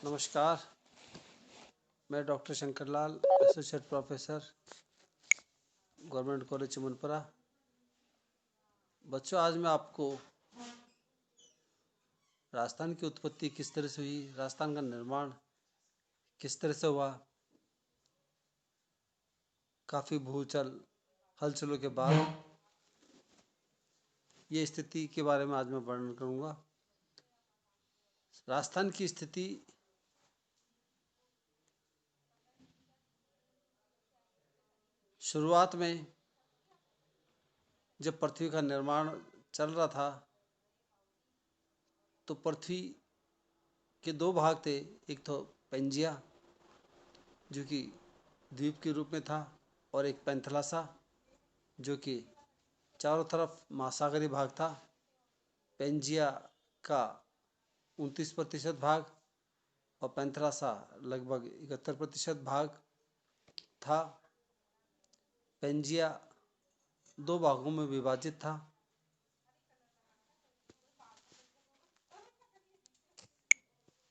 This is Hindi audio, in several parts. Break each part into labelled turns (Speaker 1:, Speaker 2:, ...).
Speaker 1: नमस्कार। मैं doctor Shankar Lal, associate professor, government college Chamanpura. बच्चों, आज मैं आपको राजस्थान की उत्पत्ति किस तरह से हुई, राजस्थान का निर्माण किस तरह से हुआ, काफ़ी भूचल हलचलों के बाद ये स्थिति के बारे में आज मैं वर्णन करूँगा। राजस्थान की स्थिति शुरुआत में जब पृथ्वी का निर्माण चल रहा था तो पृथ्वी के दो भाग थे। एक तो पेंजिया जो कि द्वीप के रूप में था, और एक पैंथलासा जो कि चारों तरफ महासागरीय भाग था। पेंजिया का 29% भाग और पैंथलासा लगभग 71% भाग था। पेंजिया दो भागों में विभाजित था।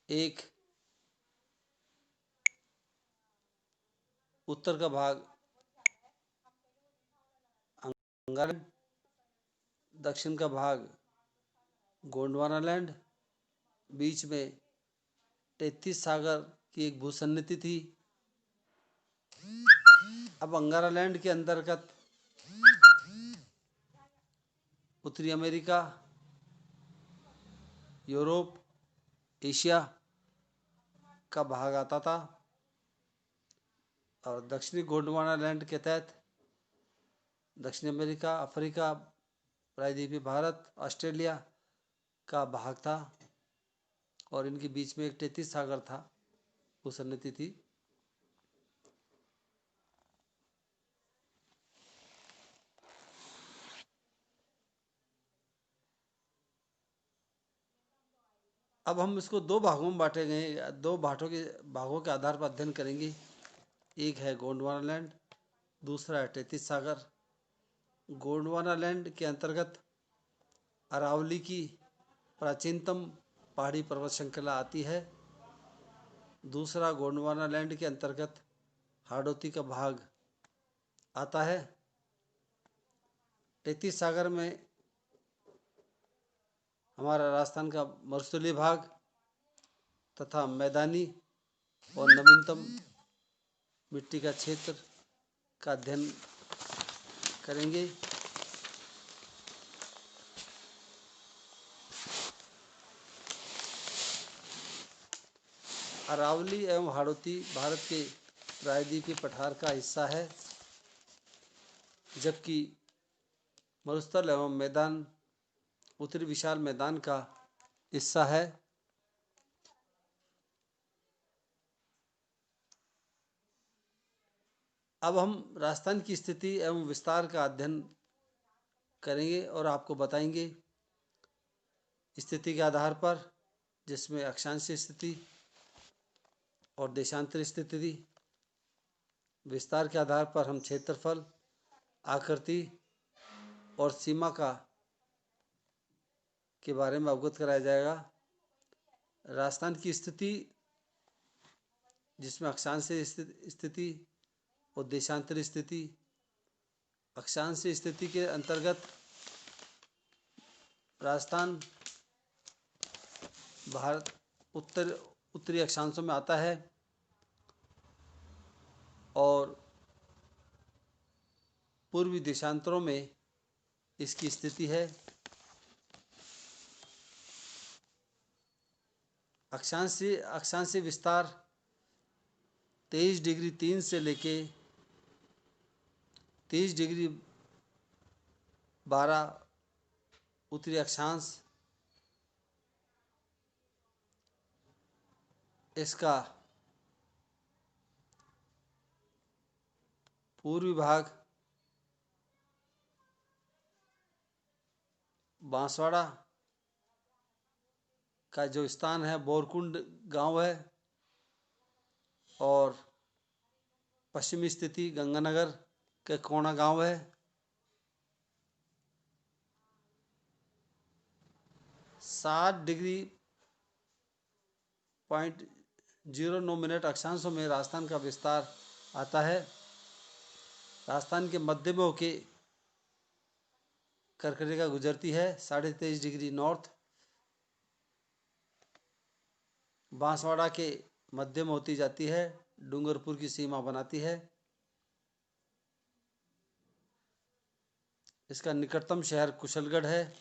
Speaker 1: एक उत्तर का भाग अंगालैंड, दक्षिण का भाग गोंडवाना लैंड, बीच में 33 सागर की एक भूसन्निधि थी। अब अंगारा लैंड के अंतर्गत उत्तरी अमेरिका, यूरोप, एशिया का भाग आता था, और दक्षिणी गोंडवाना लैंड के तहत दक्षिण अमेरिका, अफ्रीका, प्रायद्वीपीय भारत, ऑस्ट्रेलिया का भाग था, और इनके बीच में एक 33 सागर था, भूसन्निधि थी। अब हम इसको दो भागों में बांटे गए, दो भागों के आधार पर अध्ययन करेंगे। एक है गोंडवाना लैंड, दूसरा है 33 सागर। गोंडवाना लैंड के अंतर्गत अरावली की प्राचीनतम पहाड़ी पर्वत श्रृंखला आती है। दूसरा गोंडवाना लैंड के अंतर्गत हाड़ौती का भाग आता है। 33 सागर में हमारा राजस्थान का मरुस्थलीय भाग तथा मैदानी और नवीनतम मिट्टी का क्षेत्र का अध्ययन करेंगे। अरावली एवं हाड़ौती भारत के प्रायद्वीपीय पठार का हिस्सा है, जबकि मरुस्थल एवं मैदान उत्तरी विशाल मैदान का हिस्सा है। अब हम राजस्थान की स्थिति एवं विस्तार का अध्ययन करेंगे और आपको बताएंगे स्थिति के आधार पर, जिसमें अक्षांशीय स्थिति और देशांतरी स्थिति थी। विस्तार के आधार पर हम क्षेत्रफल, आकृति और सीमा के बारे में अवगत कराया जाएगा। राजस्थान की स्थिति, जिसमें अक्षांशीय स्थिति और देशांतरी स्थिति। अक्षांशीय स्थिति के अंतर्गत राजस्थान भारत उत्तरी अक्षांशों में आता है, और पूर्वी देशांतरों में इसकी स्थिति है। अक्षांशीय विस्तार 23 डिग्री 3 से लेके 23 डिग्री 12 उत्तरी अक्षांश, इसका पूर्वी भाग बांसवाड़ा का जो स्थान है बोरकुंड गांव है, और पश्चिमी स्थिति गंगानगर के कोना गांव है। 60 डिग्री 1.09 अक्षांशों में राजस्थान का विस्तार आता है। राजस्थान के मध्य में होके कर्करेखा गुजरती है 23.5 डिग्री नॉर्थ, बांसवाड़ा के मध्य में होती जाती है, डूंगरपुर की सीमा बनाती है। इसका निकटतम शहर कुशलगढ़ है।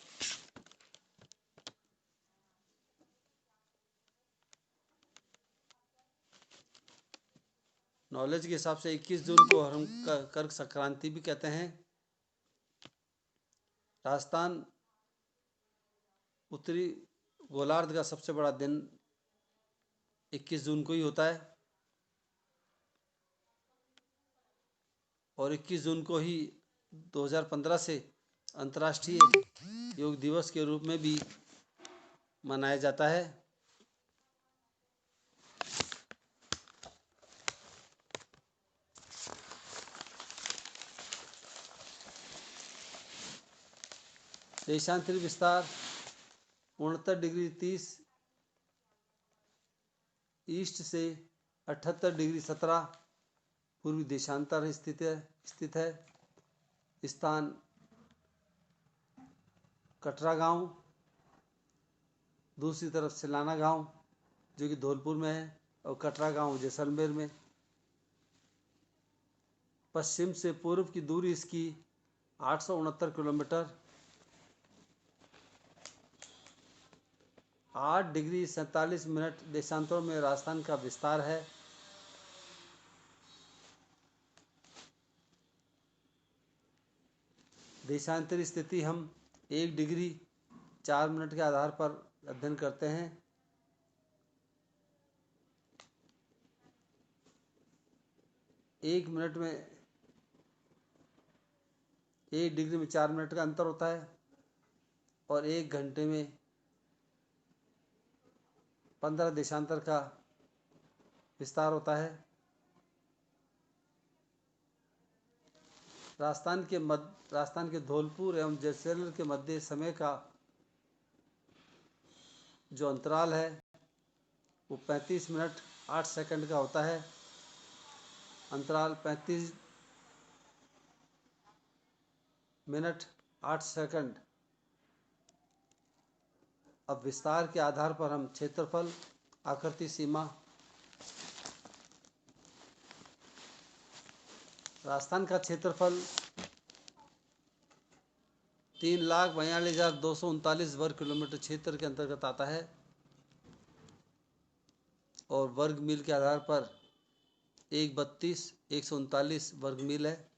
Speaker 1: नॉलेज के हिसाब से 21 जून को हम कर्क संक्रांति भी कहते हैं। राजस्थान उत्तरी गोलार्ध का सबसे बड़ा दिन 21 जून को ही होता है और 21 जून को ही 2015 से अंतर्राष्ट्रीय योग दिवस के रूप में भी मनाया जाता है। देशांतरी विस्तार 69 डिग्री 30 ईस्ट से 78 डिग्री 17 पूर्वी देशांतर स्थित है। स्थान कटरा गांव, दूसरी तरफ सिलाना गांव जो कि धौलपुर में है और कटरा गांव जैसलमेर में। पश्चिम से पूर्व की दूरी इसकी 869 किलोमीटर, 8 डिग्री 47 मिनट देशांतरों में राजस्थान का विस्तार है। देशांतरी स्थिति हम 1 डिग्री 4 मिनट के आधार पर अध्ययन करते हैं। एक मिनट में 1 डिग्री में 4 मिनट का अंतर होता है और 1 घंटे में 15 देशांतर का विस्तार होता है। राजस्थान के धौलपुर एवं जैसलमेर के मध्य समय का जो अंतराल है वो 35 मिनट 8 सेकंड का होता है। अंतराल 35 मिनट 8 सेकंड। अब विस्तार के आधार पर हम क्षेत्रफल, आकृति, सीमा। राजस्थान का क्षेत्रफल 3,42,239 वर्ग किलोमीटर क्षेत्र के अंतर्गत आता है और वर्ग मील के आधार पर 132,139 वर्ग मील है।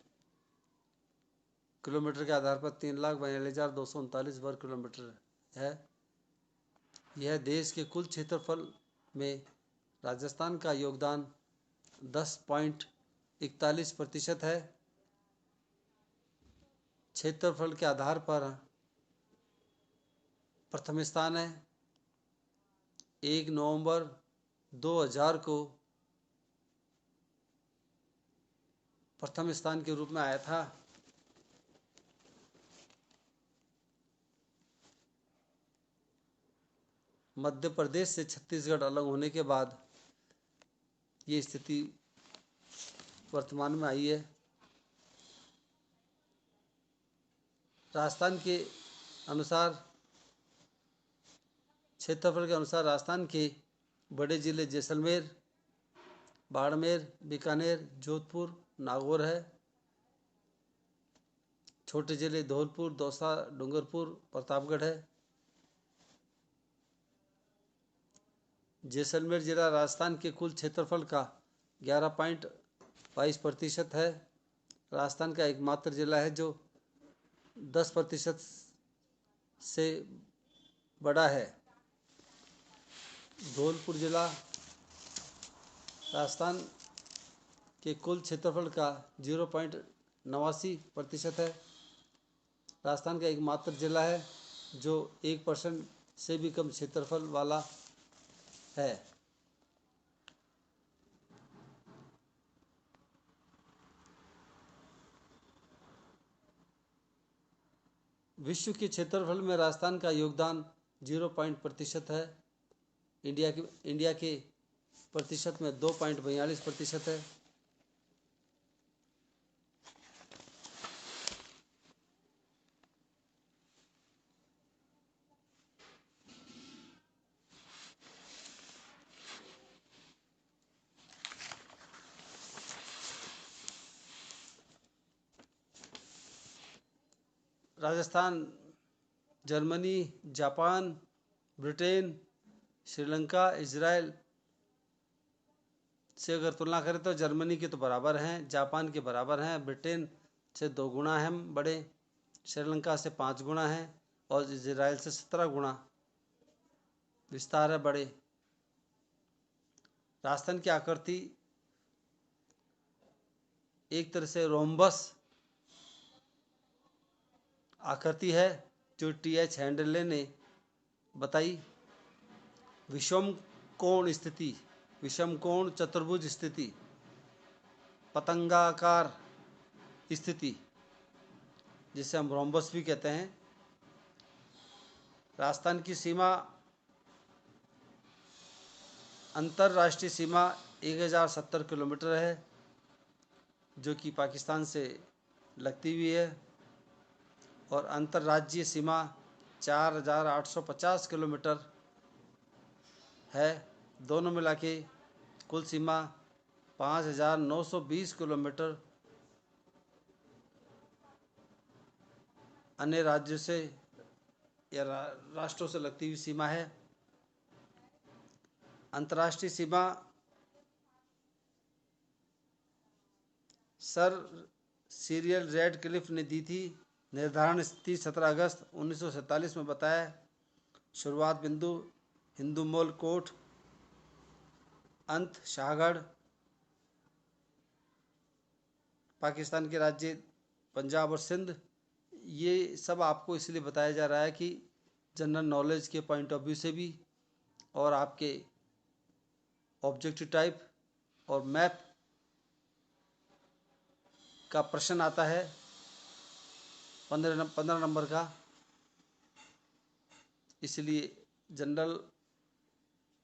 Speaker 1: किलोमीटर के आधार पर 3,42,239 वर्ग किलोमीटर है। यह देश के कुल क्षेत्रफल में राजस्थान का योगदान 10.41% है। क्षेत्रफल के आधार पर प्रथम स्थान है। 1 नवंबर 2000 को प्रथम स्थान के रूप में आया था। मध्य प्रदेश से छत्तीसगढ़ अलग होने के बाद ये स्थिति वर्तमान में आई है। राजस्थान के अनुसार, क्षेत्रफल के अनुसार राजस्थान के बड़े जिले जैसलमेर, बाड़मेर, बीकानेर, जोधपुर, नागौर है। छोटे जिले धौलपुर, दौसा, डूंगरपुर, प्रतापगढ़ है। जैसलमेर जिला राजस्थान के कुल क्षेत्रफल का 11.22% है। राजस्थान का एकमात्र जिला है जो 10% से बड़ा है। धौलपुर जिला राजस्थान के कुल क्षेत्रफल का 0.89% है। राजस्थान का एकमात्र जिला है जो 1% से भी कम क्षेत्रफल वाला है। विश्व के क्षेत्रफल में राजस्थान का योगदान 0% है। इंडिया के प्रतिशत में 2.42% है। Rajasthan, Germany, Japan, Britain, Sri Lanka, Israel से अगर तुलना करें तो जर्मनी के तो बराबर हैं, जापान के बराबर हैं, ब्रिटेन से 2 गुना हैं बड़े, श्रीलंका से 5 गुना हैं और इजराइल से 17 गुना विस्तार है बड़े। राजस्थान की आकृति एक तरह से रोम्बस आकृति है जो टी.एच. हेंडले ने बताई। विषम कोण स्थिति, विषम कोण चतुर्भुज स्थिति, पतंगाकार स्थिति जिसे हम रोम्बस भी कहते हैं। राजस्थान की सीमा, अंतर्राष्ट्रीय सीमा 1070 किलोमीटर है जो कि पाकिस्तान से लगती हुई है, और अंतर्राज्यीय सीमा 4850 किलोमीटर है। दोनों मिला के कुल सीमा 5920 किलोमीटर अन्य राज्यों से या राष्ट्रों से लगती हुई सीमा है। अंतर्राष्ट्रीय सीमा सर सीरियल रेडक्लिफ ने दी थी। निर्धारण स्थिति 17 अगस्त 1947 में बताया। शुरुआत बिंदु हिंदू मोल कोट, अंत शाहगढ़। पाकिस्तान के राज्य पंजाब और सिंध। ये सब आपको इसलिए बताया जा रहा है कि जनरल नॉलेज के पॉइंट ऑफ व्यू से भी, और आपके ऑब्जेक्टिव टाइप और मैप का प्रश्न आता है 15 नंबर का, इसलिए जनरल।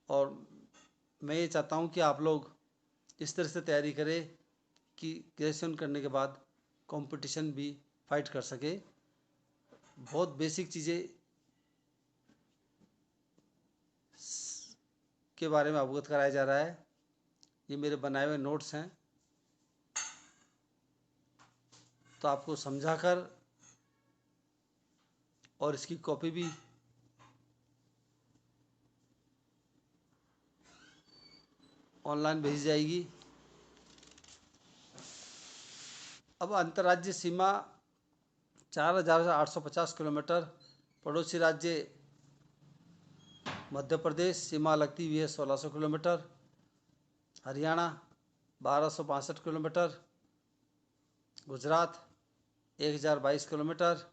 Speaker 1: और मैं ये चाहता हूँ कि आप लोग इस तरह से तैयारी करें कि ग्रेजुएशन करने के बाद कंपटीशन भी फाइट कर सके। बहुत बेसिक चीज़ें के बारे में अवगत कराया जा रहा है। ये मेरे बनाए हुए नोट्स हैं, तो आपको समझाकर और इसकी कॉपी भी ऑनलाइन भेजी जाएगी। अब अंतर्राज्यीय सीमा 4850 किलोमीटर। पड़ोसी राज्य मध्य प्रदेश सीमा लगती हुई है 1600 kilometre. Haryana 1262 kilometre. Gujarat 1022 kilometre.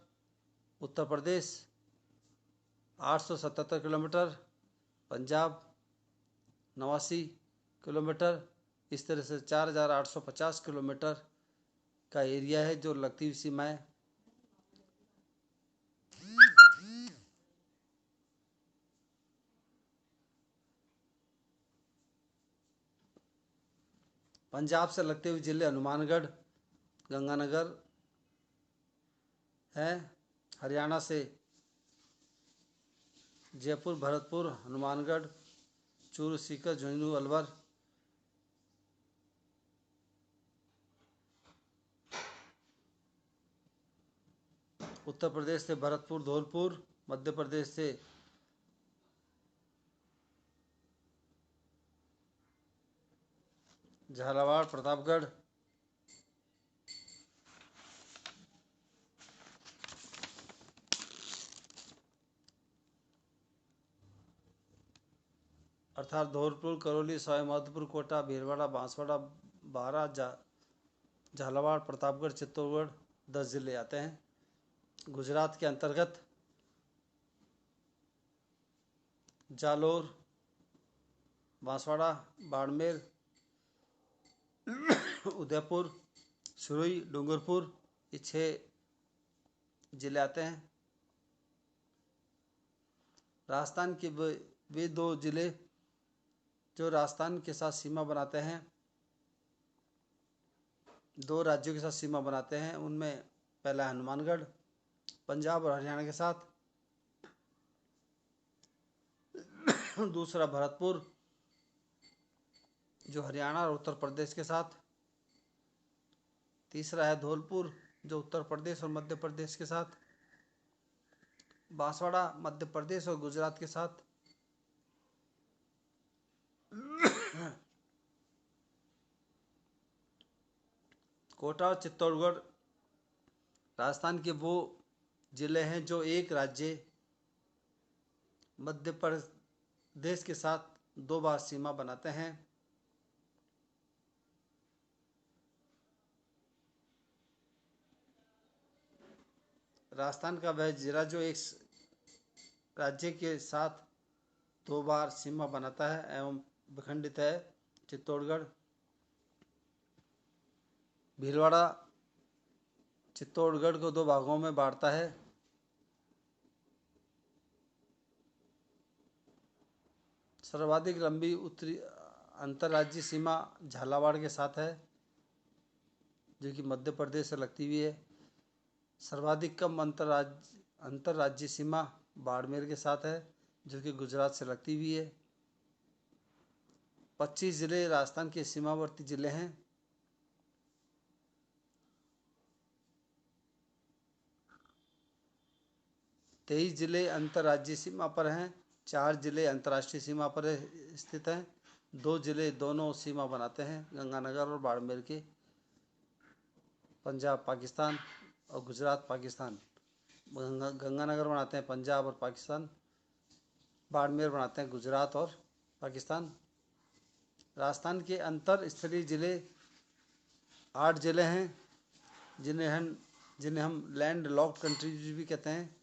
Speaker 1: Uttar Pradesh 877 kilometre. Punjab 89 kilometre. इस तरह से 4850 किलोमीटर का एरिया है जो लगती हुई सीमा है। पंजाब से लगते हुए जिले हनुमानगढ़, गंगानगर हैं। हरियाणा से जयपुर, भरतपुर, हनुमानगढ़, चूरू, सीकर, झुंझुनू, अलवर। उत्तर प्रदेश से भरतपुर, धौलपुर। मध्य प्रदेश से झालावाड़, प्रतापगढ़। अर्थात धौलपुर, करौली, सवाईमाधोपुर, कोटा, भीलवाड़ा, बांसवाड़ा, बारा, झालावाड़, प्रतापगढ़, चित्तौड़गढ़ 10 जिले आते हैं। गुजरात के अंतर्गत जालोर, बांसवाड़ा, बाड़मेर, उदयपुर, सुरई, डूंगरपुर, ये 6 जिले आते हैं। राजस्थान के वे 2 जिले जो राजस्थान के साथ सीमा बनाते हैं, 2 राज्यों के साथ सीमा बनाते हैं, उनमें पहला हनुमानगढ़ पंजाब और हरियाणा के साथ, दूसरा भरतपुर जो हरियाणा और उत्तर प्रदेश के साथ, तीसरा है धौलपुर जो उत्तर प्रदेश और मध्य प्रदेश के साथ, बांसवाड़ा मध्य प्रदेश और गुजरात के साथ, कोटा और चित्तौड़गढ़ राजस्थान के वो जिले हैं जो एक राज्य मध्य प्रदेश के साथ 2 बार सीमा बनाते हैं। राजस्थान का वह जिला जो एक राज्य के साथ 2 बार सीमा बनाता है एवं विखंडित है, चित्तौड़गढ़। भीलवाड़ा चित्तौड़गढ़ को 2 भागों में बांटता है। सर्वाधिक लंबी उत्तरी अंतर्राज्यीय सीमा झालावाड़ के साथ है जो कि मध्य प्रदेश से लगती हुई है। सर्वाधिक कम अंतर्राज्यीय सीमा बाड़मेर के साथ है जो कि गुजरात से लगती हुई है। 25 जिले राजस्थान के सीमावर्ती जिले हैं। तेईस जिले अंतर्राज्यीय सीमा पर हैं, 4 जिले अंतर्राष्ट्रीय सीमा पर स्थित हैं, 2 जिले दोनों सीमा बनाते हैं, गंगानगर और बाड़मेर के। पंजाब पाकिस्तान और गुजरात पाकिस्तान। गंगानगर बनाते हैं पंजाब और पाकिस्तान, बाड़मेर बनाते हैं गुजरात और पाकिस्तान। राजस्थान के अंतर स्थलीय जिले 8 जिले हैं जिन्हें हम लैंड लॉक्ड कंट्रीज भी कहते हैं,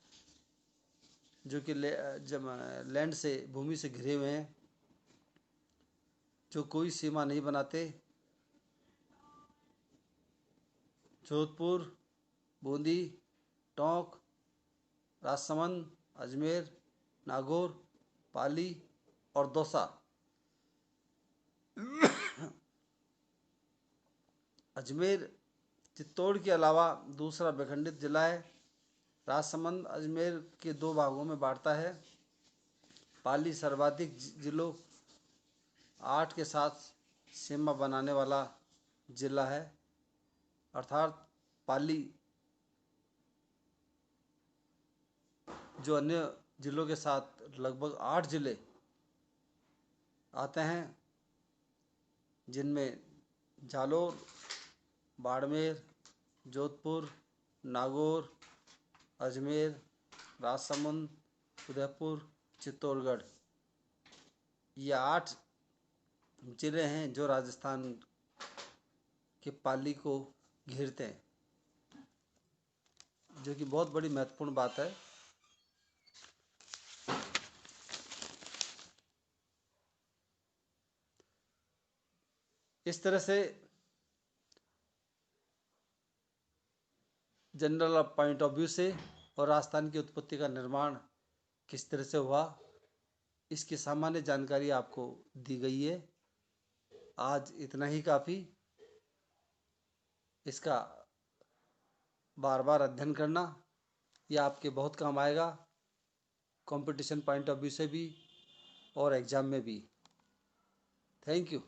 Speaker 1: जो कि लैंड से भूमि से घिरे हुए हैं, जो कोई सीमा नहीं बनाते। जोधपुर, बूंदी, टोंक, राजसमंद, अजमेर, नागौर, पाली और दौसा। अजमेर चित्तौड़ के अलावा दूसरा विखंडित जिला है। राजसमंद अजमेर के 2 भागों में बांटता है। पाली सर्वाधिक जिलों 8 के साथ सीमा बनाने वाला जिला है, अर्थात पाली जो अन्य जिलों के साथ लगभग 8 जिले आते हैं, जिनमें जालोर, बाड़मेर, जोधपुर, नागौर, अजमेर, राजसमंद, उदयपुर, चित्तौड़गढ़, ये 8 जिले हैं जो राजस्थान के पाली को घेरते हैं, जो कि बहुत बड़ी महत्वपूर्ण बात है। इस तरह से जनरल पॉइंट ऑफ व्यू से और राजस्थान की उत्पत्ति का निर्माण किस तरह से हुआ, इसकी सामान्य जानकारी आपको दी गई है। आज इतना ही काफ़ी। इसका बार बार अध्ययन करना यह आपके बहुत काम आएगा, कंपटीशन पॉइंट ऑफ व्यू से भी और एग्ज़ाम में भी। Thank you.